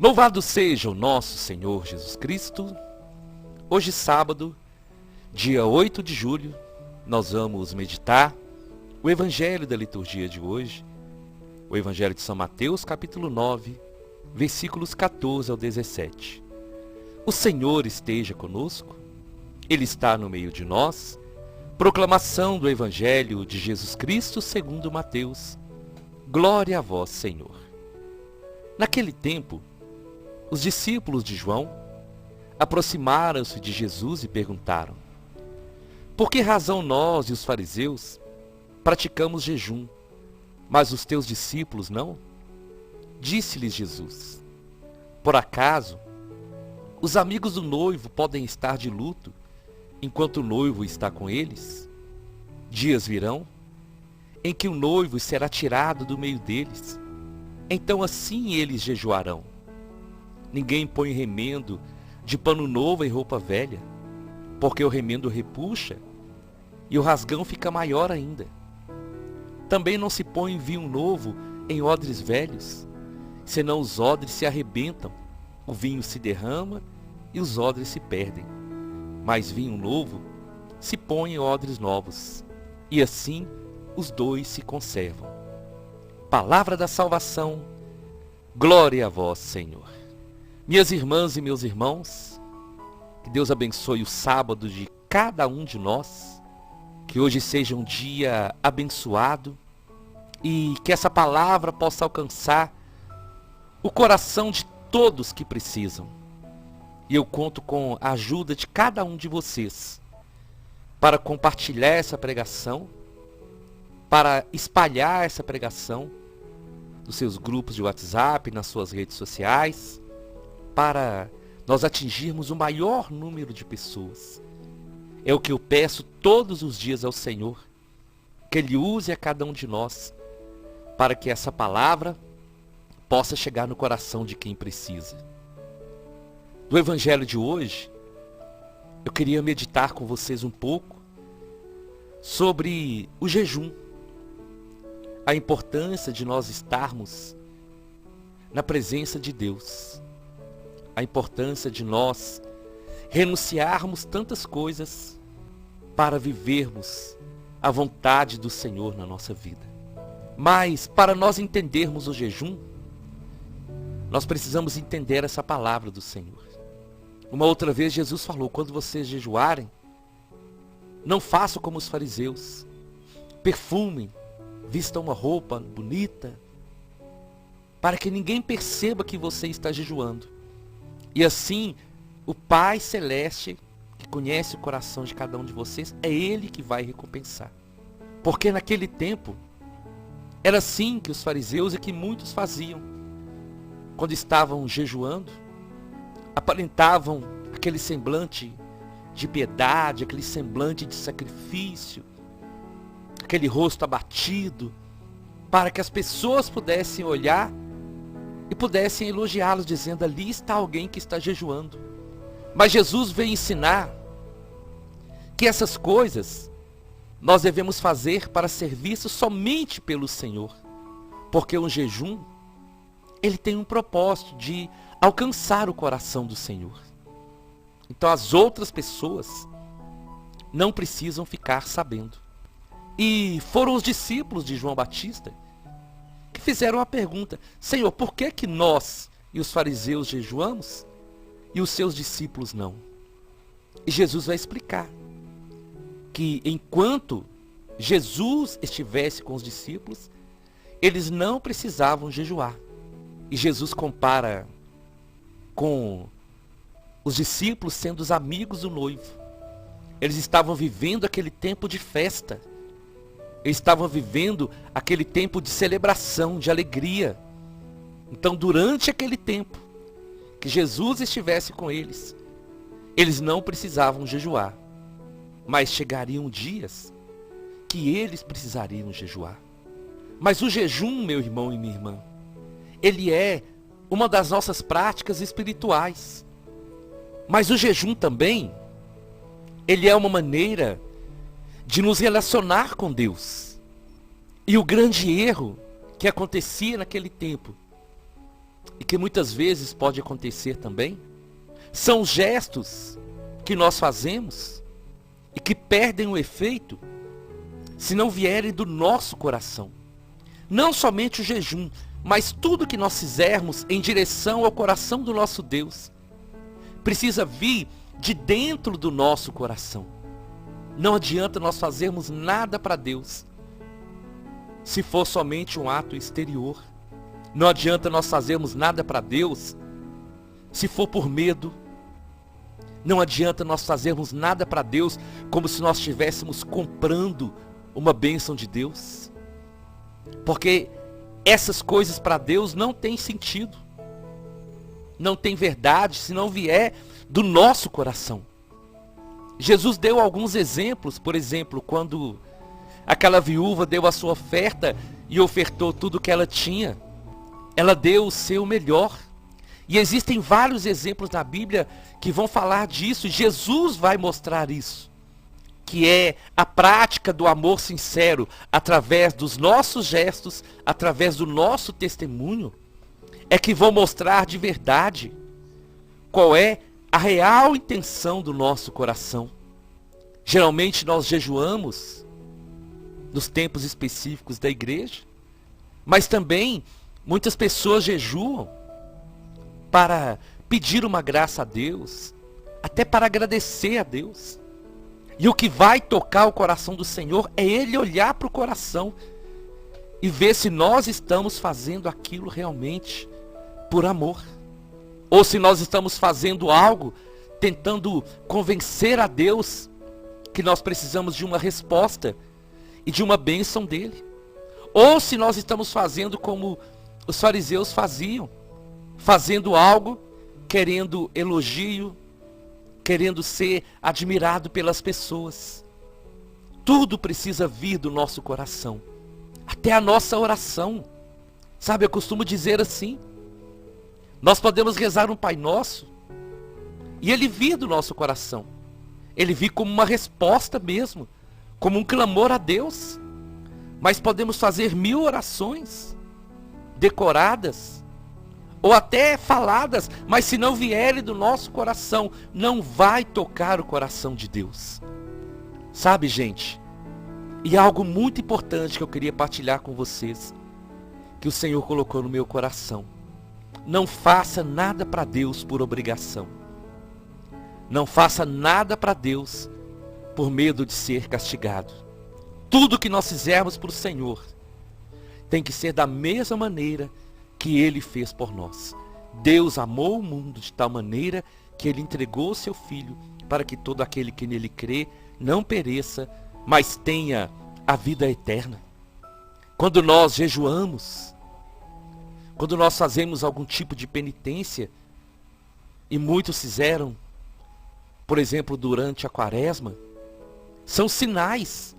Louvado seja o nosso Senhor Jesus Cristo. Hoje, sábado, dia 8 de julho, nós vamos meditar o Evangelho da liturgia de hoje, o Evangelho de São Mateus, capítulo 9, versículos 14 ao 17. O Senhor esteja conosco, Ele está no meio de nós. Proclamação do Evangelho de Jesus Cristo segundo Mateus. Glória a vós, Senhor. Naquele tempo, os discípulos de João aproximaram-se de Jesus e perguntaram: por que razão nós e os fariseus praticamos jejum, mas os teus discípulos não? Disse-lhes Jesus: por acaso os amigos do noivo podem estar de luto enquanto o noivo está com eles? Dias virão em que o noivo será tirado do meio deles. Então assim eles jejuarão. Ninguém põe remendo de pano novo em roupa velha, porque o remendo repuxa e o rasgão fica maior ainda. Também não se põe vinho novo em odres velhos, senão os odres se arrebentam, o vinho se derrama e os odres se perdem. Mas vinho novo se põe em odres novos, e assim os dois se conservam. Palavra da salvação, glória a vós, Senhor. Minhas irmãs e meus irmãos, que Deus abençoe o sábado de cada um de nós, que hoje seja um dia abençoado e que essa palavra possa alcançar o coração de todos que precisam. E eu conto com a ajuda de cada um de vocês para compartilhar essa pregação, para espalhar essa pregação nos seus grupos de WhatsApp, nas suas redes sociais, para nós atingirmos o maior número de pessoas. É o que eu peço todos os dias ao Senhor, que Ele use a cada um de nós, para que essa palavra possa chegar no coração de quem precisa. Do Evangelho de hoje, eu queria meditar com vocês um pouco sobre o jejum, a importância de nós estarmos na presença de Deus, a importância de nós renunciarmos tantas coisas para vivermos a vontade do Senhor na nossa vida. Mas para nós entendermos o jejum, nós precisamos entender essa palavra do Senhor. Uma outra vez Jesus falou: quando vocês jejuarem, não façam como os fariseus, perfumem, vistam uma roupa bonita, para que ninguém perceba que você está jejuando. E assim, o Pai Celeste, que conhece o coração de cada um de vocês, é Ele que vai recompensar. Porque naquele tempo, era assim que os fariseus e que muitos faziam. Quando estavam jejuando, aparentavam aquele semblante de piedade, aquele semblante de sacrifício, aquele rosto abatido, para que as pessoas pudessem olhar e pudessem elogiá-los, dizendo: ali está alguém que está jejuando. Mas Jesus veio ensinar que essas coisas nós devemos fazer para ser vistos somente pelo Senhor. Porque o jejum, ele tem um propósito de alcançar o coração do Senhor. Então as outras pessoas não precisam ficar sabendo. E foram os discípulos de João Batista que fizeram a pergunta: Senhor, por que que nós e os fariseus jejuamos e os seus discípulos não? E Jesus vai explicar que enquanto Jesus estivesse com os discípulos, eles não precisavam jejuar. E Jesus compara com os discípulos sendo os amigos do noivo. Eles estavam vivendo aquele tempo de festa. Eles estavam vivendo aquele tempo de celebração, de alegria. Então, durante aquele tempo que Jesus estivesse com eles, eles não precisavam jejuar. Mas chegariam dias que eles precisariam jejuar. Mas o jejum, meu irmão e minha irmã, ele é uma das nossas práticas espirituais. Mas o jejum também, ele é uma maneira de nos relacionar com Deus. E o grande erro que acontecia naquele tempo e que muitas vezes pode acontecer também, são os gestos que nós fazemos e que perdem o efeito se não vierem do nosso coração. Não somente o jejum, mas tudo que nós fizermos em direção ao coração do nosso Deus precisa vir de dentro do nosso coração. Não adianta nós fazermos nada para Deus se for somente um ato exterior. Não adianta nós fazermos nada para Deus se for por medo. Não adianta nós fazermos nada para Deus como se nós estivéssemos comprando uma bênção de Deus. Porque essas coisas para Deus não têm sentido. Não tem verdade se não vier do nosso coração. Jesus deu alguns exemplos, por exemplo, quando aquela viúva deu a sua oferta e ofertou tudo que ela tinha. Ela deu o seu melhor. E existem vários exemplos na Bíblia que vão falar disso. Jesus vai mostrar isso. Que é a prática do amor sincero através dos nossos gestos, através do nosso testemunho, é que vão mostrar de verdade qual é a real intenção do nosso coração. Geralmente nós jejuamos nos tempos específicos da igreja, mas também muitas pessoas jejuam para pedir uma graça a Deus, até para agradecer a Deus. E o que vai tocar o coração do Senhor é Ele olhar para o coração e ver se nós estamos fazendo aquilo realmente por amor. Ou se nós estamos fazendo algo tentando convencer a Deus que nós precisamos de uma resposta e de uma bênção dele. Ou se nós estamos fazendo como os fariseus faziam, fazendo algo, querendo elogio, querendo ser admirado pelas pessoas. Tudo precisa vir do nosso coração. Até a nossa oração. Sabe, eu costumo dizer assim. Nós podemos rezar um Pai Nosso e ele vir do nosso coração. Ele vir como uma resposta mesmo, como um clamor a Deus. Mas podemos fazer 1000 orações decoradas ou até faladas, mas se não vierem do nosso coração, não vai tocar o coração de Deus. Sabe, gente? E algo muito importante que eu queria partilhar com vocês, que o Senhor colocou no meu coração. Não faça nada para Deus por obrigação. Não faça nada para Deus por medo de ser castigado. Tudo que nós fizermos para o Senhor tem que ser da mesma maneira que Ele fez por nós. Deus amou o mundo de tal maneira que Ele entregou o seu Filho para que todo aquele que nele crê não pereça, mas tenha a vida eterna. Quando nós jejuamos, quando nós fazemos algum tipo de penitência, e muitos fizeram, por exemplo, durante a Quaresma, são sinais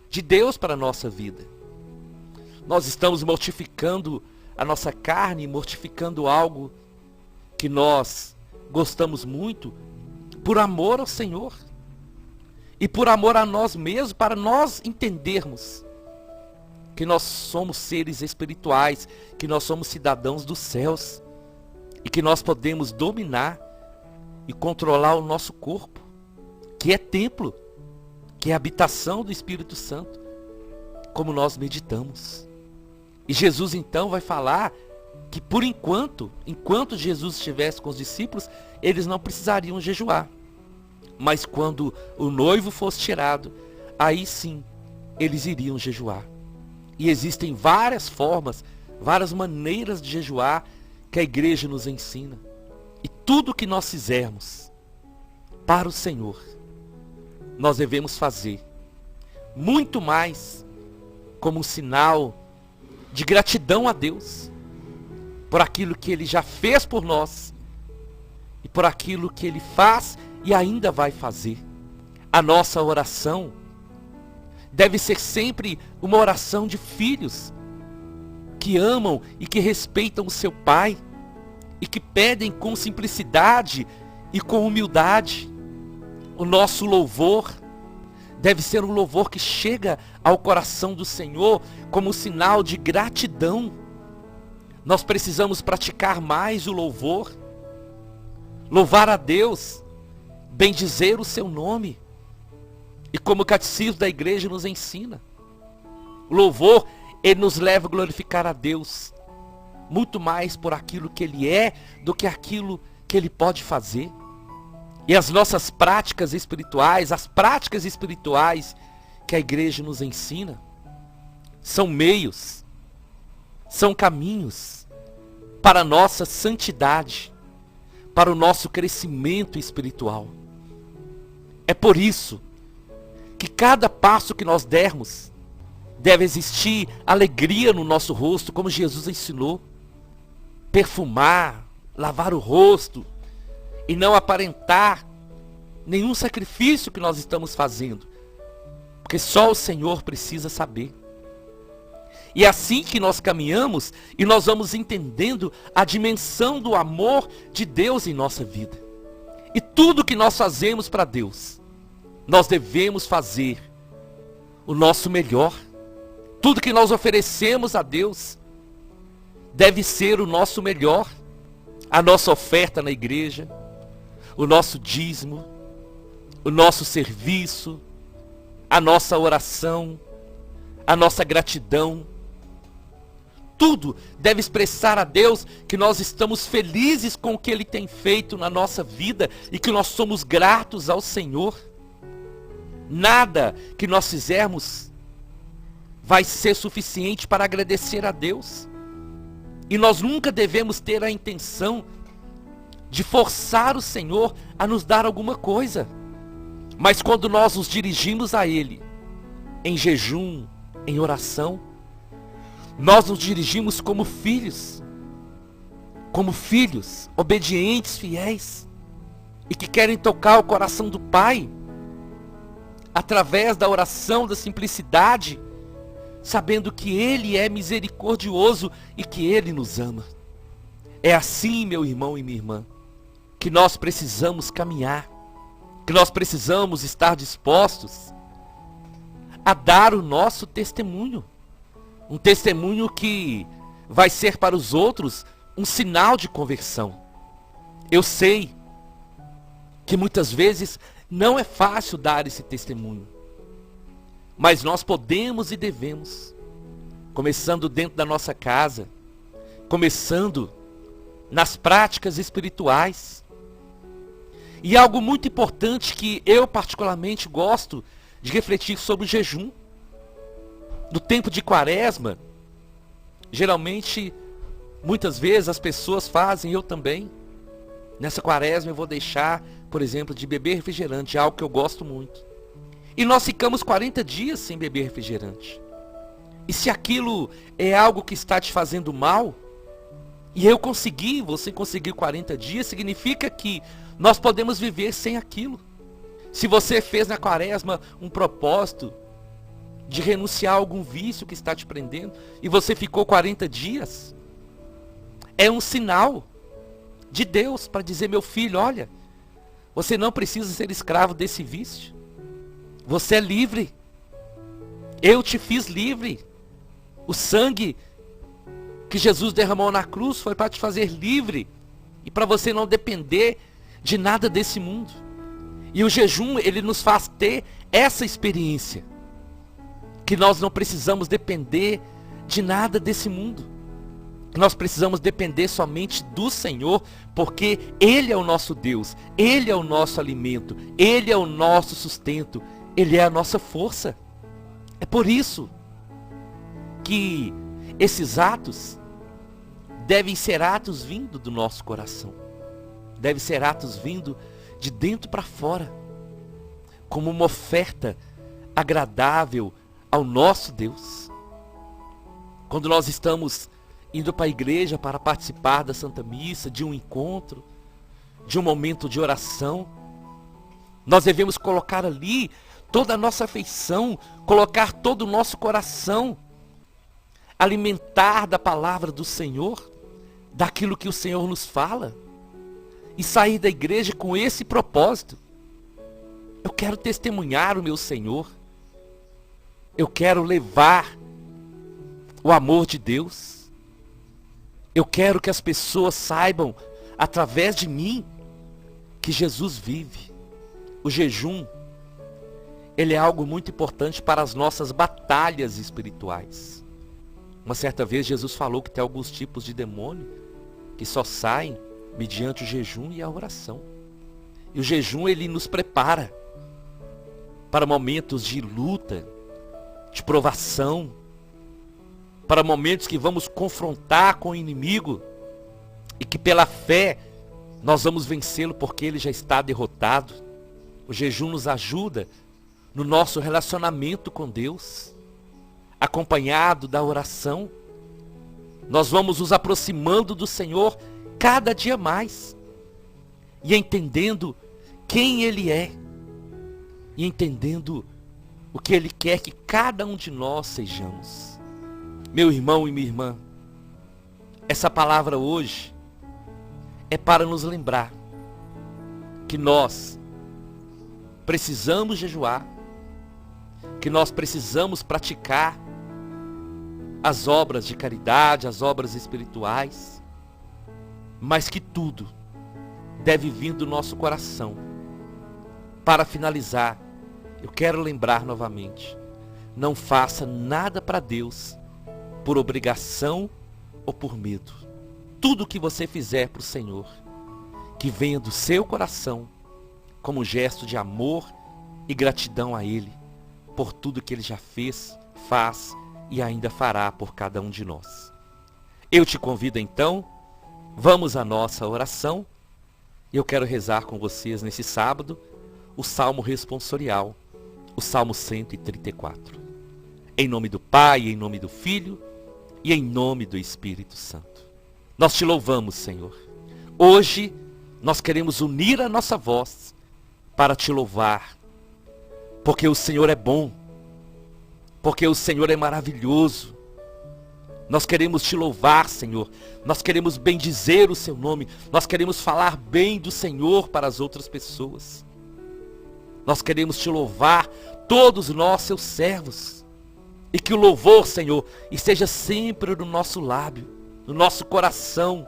de Deus para a nossa vida. Nós estamos mortificando a nossa carne, mortificando algo que nós gostamos muito, por amor ao Senhor. E por amor a nós mesmos, para nós entendermos que nós somos seres espirituais, que nós somos cidadãos dos céus, e que nós podemos dominar e controlar o nosso corpo, que é templo, que é habitação do Espírito Santo, como nós meditamos. E Jesus então vai falar que por enquanto Jesus estivesse com os discípulos, eles não precisariam jejuar. Mas quando o noivo fosse tirado, aí sim, eles iriam jejuar. E existem várias formas, várias maneiras de jejuar que a igreja nos ensina. E tudo que nós fizermos para o Senhor, nós devemos fazer muito mais como um sinal de gratidão a Deus por aquilo que Ele já fez por nós e por aquilo que Ele faz e ainda vai fazer. A nossa oração deve ser sempre uma oração de filhos que amam e que respeitam o seu pai e que pedem com simplicidade e com humildade. O nosso louvor deve ser um louvor que chega ao coração do Senhor como sinal de gratidão. Nós precisamos praticar mais o louvor, louvar a Deus, bendizer o seu nome. E como o catecismo da igreja nos ensina, o louvor, ele nos leva a glorificar a Deus, muito mais por aquilo que Ele é, do que aquilo que Ele pode fazer. E as nossas práticas espirituais, as práticas espirituais que a igreja nos ensina, são meios, são caminhos para a nossa santidade, para o nosso crescimento espiritual. É por isso que cada passo que nós dermos, deve existir alegria no nosso rosto, como Jesus ensinou. Perfumar, lavar o rosto, e não aparentar nenhum sacrifício que nós estamos fazendo, porque só o Senhor precisa saber. E é assim que nós caminhamos e nós vamos entendendo a dimensão do amor de Deus em nossa vida. E tudo que nós fazemos para Deus, nós devemos fazer o nosso melhor. Tudo que nós oferecemos a Deus deve ser o nosso melhor. A nossa oferta na igreja, o nosso dízimo, o nosso serviço, a nossa oração, a nossa gratidão. Tudo deve expressar a Deus que nós estamos felizes com o que Ele tem feito na nossa vida e que nós somos gratos ao Senhor. Nada que nós fizermos vai ser suficiente para agradecer a Deus. E nós nunca devemos ter a intenção de forçar o Senhor a nos dar alguma coisa. Mas quando nós nos dirigimos a Ele, em jejum, em oração, nós nos dirigimos como filhos obedientes, fiéis, e que querem tocar o coração do Pai, através da oração, da simplicidade, sabendo que Ele é misericordioso e que Ele nos ama. É assim, meu irmão e minha irmã, que nós precisamos caminhar, que nós precisamos estar dispostos a dar o nosso testemunho. Um testemunho que vai ser para os outros um sinal de conversão. Eu sei que muitas vezes não é fácil dar esse testemunho. Mas nós podemos e devemos, começando dentro da nossa casa, começando nas práticas espirituais. E algo muito importante que eu particularmente gosto de refletir sobre o jejum. No tempo de Quaresma, geralmente, muitas vezes as pessoas fazem, eu também. Nessa Quaresma eu vou deixar, por exemplo, de beber refrigerante, algo que eu gosto muito. E nós ficamos 40 dias sem beber refrigerante. E se aquilo é algo que está te fazendo mal, e eu consegui, você conseguiu 40 dias, significa que nós podemos viver sem aquilo. Se você fez na Quaresma um propósito de renunciar a algum vício que está te prendendo, e você ficou 40 dias, é um sinal de Deus para dizer, meu filho, olha, você não precisa ser escravo desse vício. Você é livre. Eu te fiz livre. O sangue que Jesus derramou na cruz foi para te fazer livre e para você não depender de nada desse mundo. E o jejum, ele nos faz ter essa experiência, que nós não precisamos depender de nada desse mundo. Nós precisamos depender somente do Senhor, porque Ele é o nosso Deus, Ele é o nosso alimento, Ele é o nosso sustento, Ele é a nossa força. É por isso que esses atos devem ser atos vindo do nosso coração. Devem ser atos vindo de dentro para fora, como uma oferta agradável ao nosso Deus. Quando nós estamos indo para a igreja para participar da Santa Missa, de um encontro, de um momento de oração, nós devemos colocar ali toda a nossa afeição, colocar todo o nosso coração, alimentar da palavra do Senhor, daquilo que o Senhor nos fala, e sair da igreja com esse propósito. Eu quero testemunhar o meu Senhor, eu quero levar o amor de Deus, Eu quero que as pessoas saibam, através de mim, que Jesus vive. O jejum, ele é algo muito importante para as nossas batalhas espirituais. Uma certa vez Jesus falou que tem alguns tipos de demônio que só saem mediante o jejum e a oração. E o jejum, ele nos prepara para momentos de luta, de provação, para momentos que vamos confrontar com o inimigo e que pela fé nós vamos vencê-lo porque ele já está derrotado. O jejum nos ajuda no nosso relacionamento com Deus, acompanhado da oração. Nós vamos nos aproximando do Senhor cada dia mais e entendendo quem Ele é e entendendo o que Ele quer que cada um de nós sejamos. Meu irmão e minha irmã, essa palavra hoje é para nos lembrar que nós precisamos jejuar, que nós precisamos praticar as obras de caridade, as obras espirituais, mas que tudo deve vir do nosso coração. Para finalizar, eu quero lembrar novamente, não faça nada para Deus por obrigação ou por medo. Tudo que você fizer para o Senhor, que venha do seu coração, como gesto de amor e gratidão a Ele, por tudo que Ele já fez, faz e ainda fará por cada um de nós. Eu te convido então, vamos à nossa oração. Eu quero rezar com vocês nesse sábado o Salmo responsorial, o Salmo 134. Em nome do Pai, em nome do Filho e em nome do Espírito Santo. Nós te louvamos, Senhor. Hoje nós queremos unir a nossa voz para te louvar, porque o Senhor é bom, porque o Senhor é maravilhoso. Nós queremos te louvar, Senhor. Nós queremos bendizer o seu nome. Nós queremos falar bem do Senhor para as outras pessoas. Nós queremos te louvar, todos nós, seus servos. E que o louvor, Senhor, esteja sempre no nosso lábio, no nosso coração.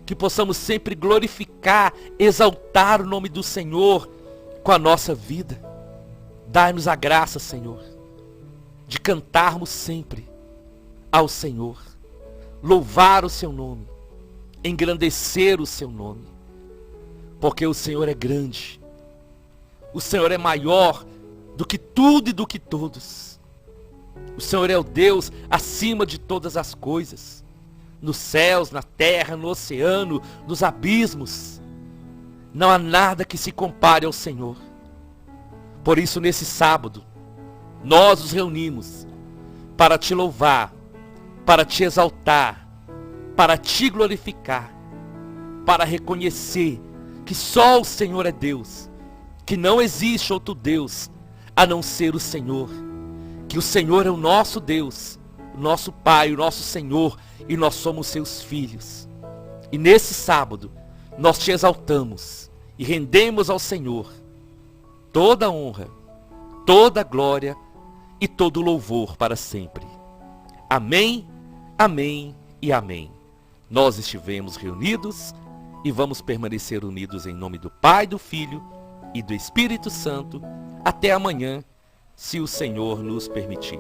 Que possamos sempre glorificar, exaltar o nome do Senhor com a nossa vida. Dai-nos a graça, Senhor, de cantarmos sempre ao Senhor, louvar o seu nome, engrandecer o seu nome, porque o Senhor é grande, o Senhor é maior do que tudo e do que todos. O Senhor é o Deus acima de todas as coisas, nos céus, na terra, no oceano, nos abismos. Não há nada que se compare ao Senhor. Por isso, nesse sábado, nós nos reunimos para te louvar, para te exaltar, para te glorificar, para reconhecer que só o Senhor é Deus, que não existe outro Deus a não ser o Senhor, que o Senhor é o nosso Deus, o nosso Pai, o nosso Senhor, e nós somos seus filhos. E nesse sábado, nós te exaltamos e rendemos ao Senhor toda a honra, toda a glória e todo o louvor para sempre. Amém, amém e amém. Nós estivemos reunidos e vamos permanecer unidos em nome do Pai, do Filho e do Espírito Santo até amanhã, se o Senhor nos permitir.